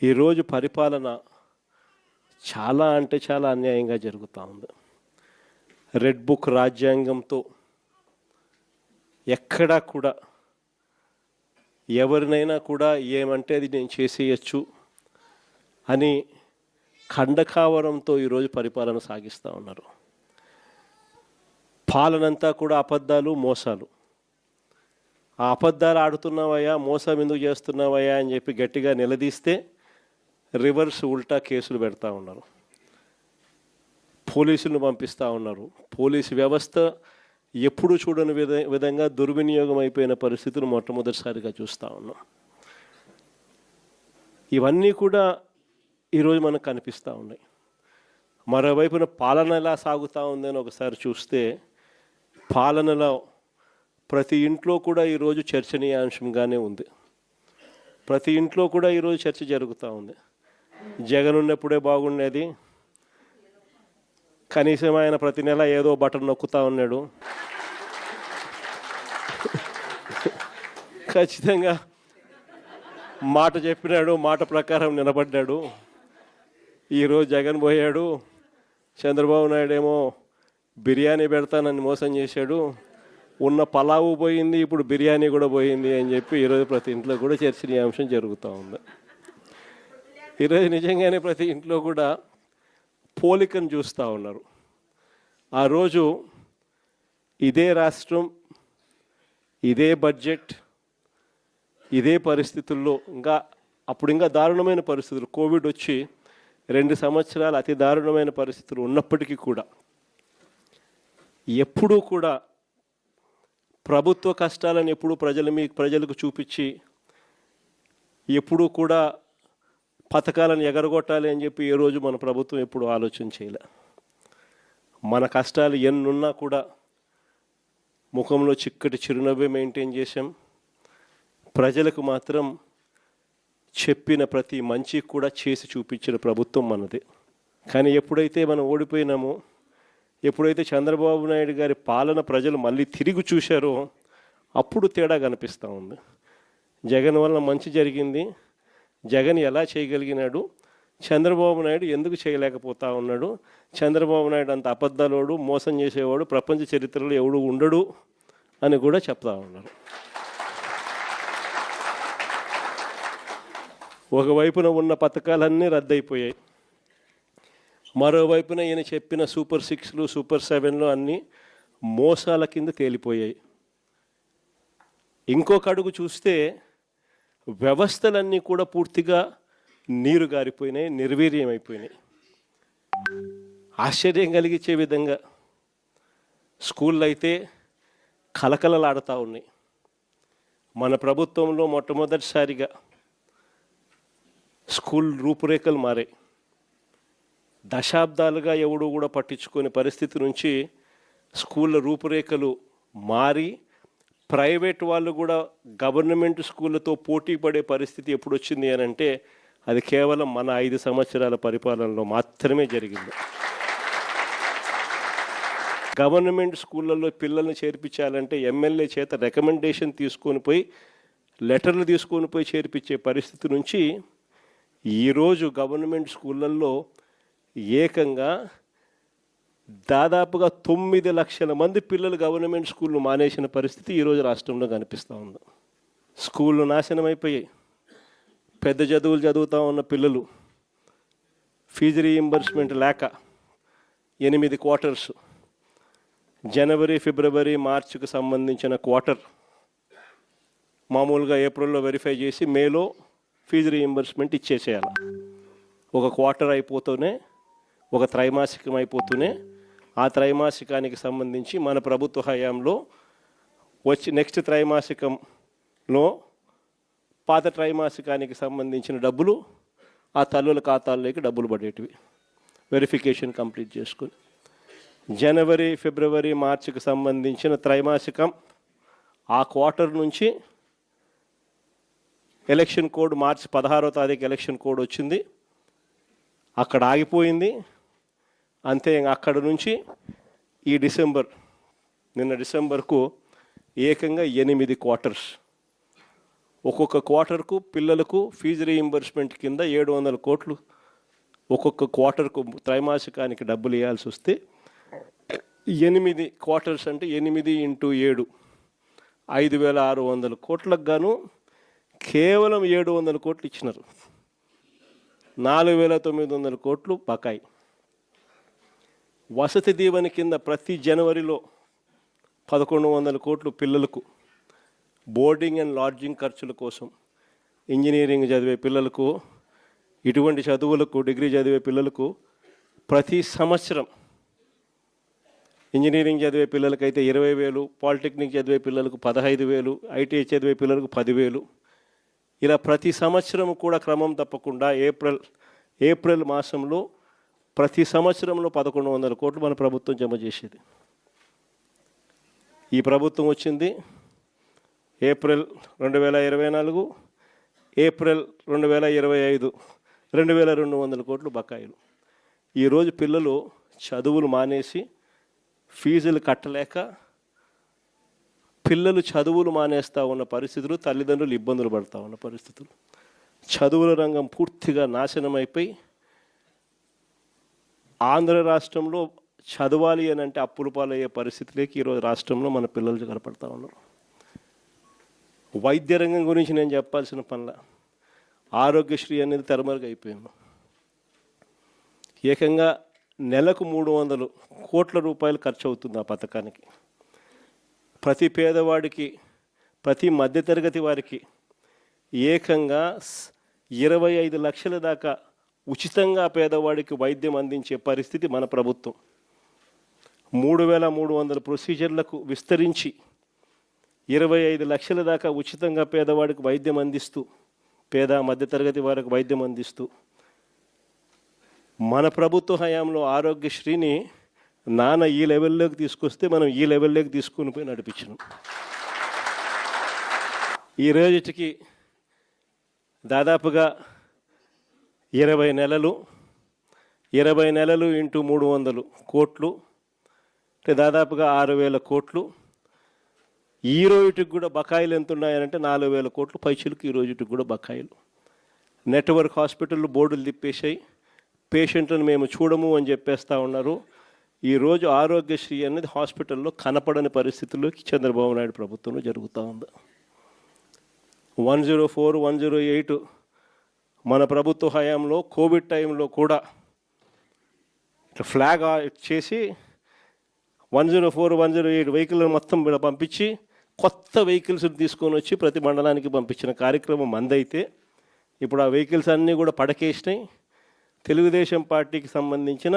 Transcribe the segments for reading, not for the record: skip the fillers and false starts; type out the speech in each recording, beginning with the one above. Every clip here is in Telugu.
ఈరోజు పరిపాలన చాలా అంటే చాలా అన్యాయంగా జరుగుతూ ఉంది. రెడ్ బుక్ రాజ్యాంగంతో ఎక్కడా కూడా ఎవరినైనా కూడా ఏమంటే అది నేను చేసేయచ్చు అని ఖండకావరంతో ఈరోజు పరిపాలన సాగిస్తూ ఉన్నారు. పాలనంతా కూడా అబద్ధాలు, మోసాలు. ఆ అబద్ధాలు ఆడుతున్నావయ్యా, మోసం ఎందుకు చేస్తున్నావయ్యా అని చెప్పి గట్టిగా నిలదీస్తే రివర్స్ ఉల్టా కేసులు పెడతా ఉన్నారు, పోలీసులను పంపిస్తూ ఉన్నారు. పోలీసు వ్యవస్థ ఎప్పుడు చూడని విధంగా దుర్వినియోగం అయిపోయిన పరిస్థితులు మొట్టమొదటిసారిగా చూస్తూ ఉన్నాం. ఇవన్నీ కూడా ఈరోజు మనకు కనిపిస్తూ ఉన్నాయి. మరోవైపున పాలన ఎలా సాగుతూ ఉందని ఒకసారి చూస్తే పాలనలో ప్రతి ఇంట్లో కూడా ఈరోజు చర్చనీయాంశంగానే ఉంది. ప్రతి ఇంట్లో కూడా ఈరోజు చర్చ జరుగుతూ ఉంది. జగన్ ఉన్నప్పుడే బాగుండేది, కనీసం ఆయన ప్రతి నెల ఏదో బటన్ నొక్కుతూ ఉన్నాడు, ఖచ్చితంగా మాట చెప్పినాడు, మాట ప్రకారం నిలబడ్డాడు. ఈరోజు జగన్ పోయాడు, చంద్రబాబు నాయుడు ఏమో బిర్యానీ పెడతానని మోసం చేశాడు, ఉన్న పలావు పోయింది, ఇప్పుడు బిర్యానీ కూడా పోయింది అని చెప్పి ఈరోజు ప్రతి ఇంట్లో కూడా చర్చనీయాంశం జరుగుతూ ఉంది. ఈరోజు నిజంగానే ప్రతి ఇంట్లో కూడా పోలికను చూస్తూ ఉన్నారు. ఆ రోజు ఇదే రాష్ట్రం, ఇదే బడ్జెట్, ఇదే పరిస్థితుల్లో అప్పుడు ఇంకా దారుణమైన పరిస్థితులు, కోవిడ్ వచ్చి 2 సంవత్సరాలు అతి దారుణమైన పరిస్థితులు ఉన్నప్పటికీ కూడా ఎప్పుడూ కూడా ప్రభుత్వ కష్టాలను ఎప్పుడూ ప్రజలకు చూపించి ఎప్పుడూ కూడా పథకాలను ఎగరగొట్టాలి అని చెప్పి ఏ రోజు మన ప్రభుత్వం ఎప్పుడు ఆలోచన చేయలే. మన కష్టాలు ఎన్నున్నా కూడా ముఖంలో చిక్కటి చిరునవ్వే మెయింటైన్ చేశాం. ప్రజలకు మాత్రం చెప్పిన ప్రతి మంచి కూడా చేసి చూపించిన ప్రభుత్వం మనదే. కానీ ఎప్పుడైతే మనం ఓడిపోయినామో, ఎప్పుడైతే చంద్రబాబు నాయుడు గారి పాలన ప్రజలు మళ్ళీ తిరిగి చూశారో అప్పుడు తేడా కనిపిస్తూ ఉంది. జగన్ వల్ల మంచి జరిగింది, జగన్ ఎలా చేయగలిగినాడు, చంద్రబాబు నాయుడు ఎందుకు చేయలేకపోతా ఉన్నాడు, చంద్రబాబు నాయుడు అంత అబద్ధాలోడు, మోసం చేసేవాడు ప్రపంచ చరిత్రలో ఎవడు ఉండడు అని కూడా చెప్తా ఉన్నారు. ఒకవైపున ఉన్న పథకాలన్నీ రద్దయిపోయాయి, మరోవైపున ఈయన చెప్పిన సూపర్ 6లు, సూపర్ 7లు అన్నీ మోసాల కింద తేలిపోయాయి. ఇంకొక అడుగు చూస్తే వ్యవస్థలన్నీ కూడా పూర్తిగా నీరు గారిపోయినాయి, నిర్వీర్యమైపోయినాయి. ఆశ్చర్యం కలిగించే విధంగా స్కూళ్ళు అయితే కలకలలాడుతూ ఉన్నాయి. మన ప్రభుత్వంలో మొట్టమొదటిసారిగా స్కూల్ రూపురేఖలు మారాయి. దశాబ్దాలుగా ఎవడు కూడా పట్టించుకునే పరిస్థితి నుంచి స్కూళ్ళ రూపురేఖలు మారి ప్రైవేట్ వాళ్ళు కూడా గవర్నమెంట్ స్కూళ్ళతో పోటీ పడే పరిస్థితి ఎప్పుడు వచ్చింది అని అంటే అది కేవలం మన 5 సంవత్సరాల పరిపాలనలో మాత్రమే జరిగింది. గవర్నమెంట్ స్కూళ్ళల్లో పిల్లల్ని చేర్పించాలంటే ఎమ్మెల్యే చేత రికమెండేషన్ తీసుకొని పోయి, లెటర్లు తీసుకొని పోయి చేర్పించే పరిస్థితి నుంచి ఈరోజు గవర్నమెంట్ స్కూళ్ళల్లో ఏకంగా దాదాపుగా 9 లక్షల మంది పిల్లలు గవర్నమెంట్ స్కూళ్ళు మానేసిన పరిస్థితి ఈరోజు రాష్ట్రంలో కనిపిస్తూ ఉంది. స్కూళ్ళు నాశనం అయిపోయాయి. పెద్ద చదువులు చదువుతూ ఉన్న పిల్లలు ఫీజు రీయింబర్స్మెంట్ లేక 8 క్వార్టర్స్, జనవరి, ఫిబ్రవరి, మార్చికి సంబంధించిన క్వార్టర్ మామూలుగా ఏప్రిల్లో వెరిఫై చేసి మేలో ఫీజు రీయింబర్స్మెంట్ ఇచ్చేసేయాలి. ఒక క్వార్టర్ అయిపోతూనే, ఒక త్రైమాసికం అయిపోతూనే ఆ త్రైమాసికానికి సంబంధించి మన ప్రభుత్వ హయాంలో నెక్స్ట్ త్రైమాసికంలో పాత త్రైమాసికానికి సంబంధించిన డబ్బులు ఆ తల్లుల ఖాతాల్లోకి డబ్బులు పడేటివి వెరిఫికేషన్ కంప్లీట్ చేసుకుని. జనవరి, ఫిబ్రవరి, మార్చికి సంబంధించిన త్రైమాసికం ఆ క్వార్టర్ నుంచి ఎలక్షన్ కోడ్ మార్చి 16వ తారీఖు ఎలక్షన్ కోడ్ వచ్చింది, అక్కడ ఆగిపోయింది. అంతే, అక్కడ నుంచి ఈ నిన్న డిసెంబర్కు ఏకంగా 8 క్వార్టర్స్ ఒక్కొక్క క్వార్టర్కు పిల్లలకు ఫీజు రీయింబర్స్మెంట్ కింద 700 కోట్లు ఒక్కొక్క క్వార్టర్కు త్రైమాసికానికి డబ్బులు ఇవ్వాల్సి వస్తే 8 క్వార్టర్స్ అంటే 8 × 7 5,600 కోట్లకు గాను కేవలం 700 కోట్లు ఇచ్చినారు. 4,900 కోట్లు బకాయి. వసతి దీవెన కింద ప్రతి జనవరిలో 1,100 కోట్లు పిల్లలకు బోర్డింగ్ అండ్ లాడ్జింగ్ ఖర్చుల కోసం, ఇంజనీరింగ్ చదివే పిల్లలకు, ఇటువంటి చదువులకు డిగ్రీ చదివే పిల్లలకు ప్రతి సంవత్సరం ఇంజనీరింగ్ చదివే పిల్లలకైతే 20,000, పాలిటెక్నిక్ చదివే పిల్లలకు 15,000, ఐటీఐ చదివే పిల్లలకు 10,000. ఇలా ప్రతి సంవత్సరం కూడా క్రమం తప్పకుండా ఏప్రిల్ మాసంలో ప్రతి సంవత్సరంలో 1,100 కోట్లు మన ప్రభుత్వం జమ చేసేది. ఈ ప్రభుత్వం వచ్చింది ఏప్రిల్ 2024, ఏప్రిల్ 2025 2,200 కోట్లు బకాయిలు. ఈరోజు పిల్లలు చదువులు మానేసి ఫీజులు కట్టలేక పిల్లలు చదువులు మానేస్తూ ఉన్న పరిస్థితులు, తల్లిదండ్రులు ఇబ్బందులు పడుతూ ఉన్న పరిస్థితులు, చదువుల రంగం పూర్తిగా నాశనం అయిపోయి ఆంధ్ర రాష్ట్రంలో చదవాలి అని అంటే అప్పుల పాలయ్యే పరిస్థితిలోకి ఈరోజు రాష్ట్రంలో మన పిల్లలు కనపడతా ఉన్నారు. వైద్య రంగం గురించి నేను చెప్పాల్సిన పనిలా, ఆరోగ్యశ్రీ అనేది తెరమరుగైపోయింది. ఏకంగా నెలకు 300 కోట్ల రూపాయలు ఖర్చు అవుతుంది ఆ పథకానికి. ప్రతి పేదవాడికి, ప్రతి మధ్యతరగతి వారికి ఏకంగా 25 లక్షల దాకా ఉచితంగా పేదవాడికి వైద్యం అందించే పరిస్థితి మన ప్రభుత్వం. 3,300 ప్రొసీజర్లకు విస్తరించి 25 లక్షల దాకా ఉచితంగా పేదవాడికి వైద్యం అందిస్తూ, పేద మధ్యతరగతి వారికి వైద్యం అందిస్తూ మన ప్రభుత్వ హయాంలో ఆరోగ్యశ్రీని నాన్న ఈ లెవెల్లోకి తీసుకొస్తే మనం ఈ లెవెల్లోకి తీసుకుని పోయి నడిపించినాం. ఈ రోజుకి దాదాపుగా 20 నెలలు × 300 కోట్లు అంటే దాదాపుగా 6,000 కోట్లు. ఈ రోజుకి కూడా బకాయిలు ఎంత ఉన్నాయనంటే 4,000 కోట్లు పైచీలకు ఈ రోజుకి కూడా బకాయిలు. నెట్వర్క్ హాస్పిటల్ బోర్డులు తిప్పేసాయి, పేషెంట్లను మేము చూడము అని చెప్పేస్తూ ఉన్నారు. ఈరోజు ఆరోగ్యశ్రీ అనేది హాస్పిటల్లో కనపడని పరిస్థితుల్లోకి చంద్రబాబు నాయుడు ప్రభుత్వంలో జరుగుతూ ఉంది. 104, 108 మన ప్రభుత్వ హయాంలో కోవిడ్ టైంలో కూడా ఫ్లాగ్ చేసి 104, 108 వెహికల్ మొత్తం పంపించి కొత్త వెహికల్స్ తీసుకొని వచ్చి ప్రతి మండలానికి పంపించిన కార్యక్రమం మందైతే ఇప్పుడు ఆ వెహికల్స్ అన్నీ కూడా పడకేసినాయి. తెలుగుదేశం పార్టీకి సంబంధించిన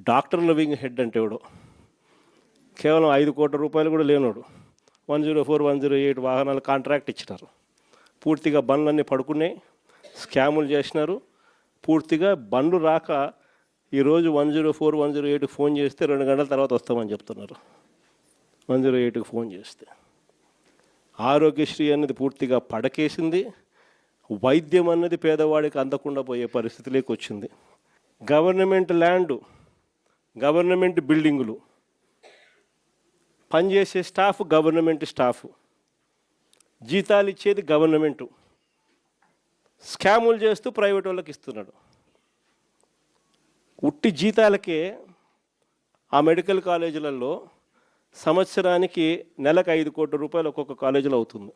డాక్టర్ల వింగ్ హెడ్ అంటే ఎవడో కేవలం 5 కోట్ల రూపాయలు కూడా లేనోడు 104, 108 వాహనాలు కాంట్రాక్ట్ ఇచ్చినారు. పూర్తిగా బండ్లన్నీ పడుకున్నాయి, స్కాములు చేసినారు. పూర్తిగా బండ్లు రాక ఈరోజు 104, 108కి ఫోన్ చేస్తే 2 గంటల తర్వాత వస్తామని చెప్తున్నారు. 108కి ఫోన్ చేస్తే ఆరోగ్యశ్రీ అనేది పూర్తిగా పడకేసింది. వైద్యం అన్నది పేదవాడికి అందకుండా పోయే పరిస్థితిలోకి వచ్చింది. గవర్నమెంట్ ల్యాండు, గవర్నమెంట్ బిల్డింగులు, పనిచేసే స్టాఫ్ గవర్నమెంట్ స్టాఫ్, జీతాలు ఇచ్చేది గవర్నమెంటు, స్కాములు చేస్తూ ప్రైవేట్ వాళ్ళకి ఇస్తున్నాడు. ఉట్టి జీతాలకే ఆ మెడికల్ కాలేజీలలో సంవత్సరానికి నెలకు 5 కోట్ల రూపాయలు ఒక్కొక్క కాలేజీలో అవుతుంది.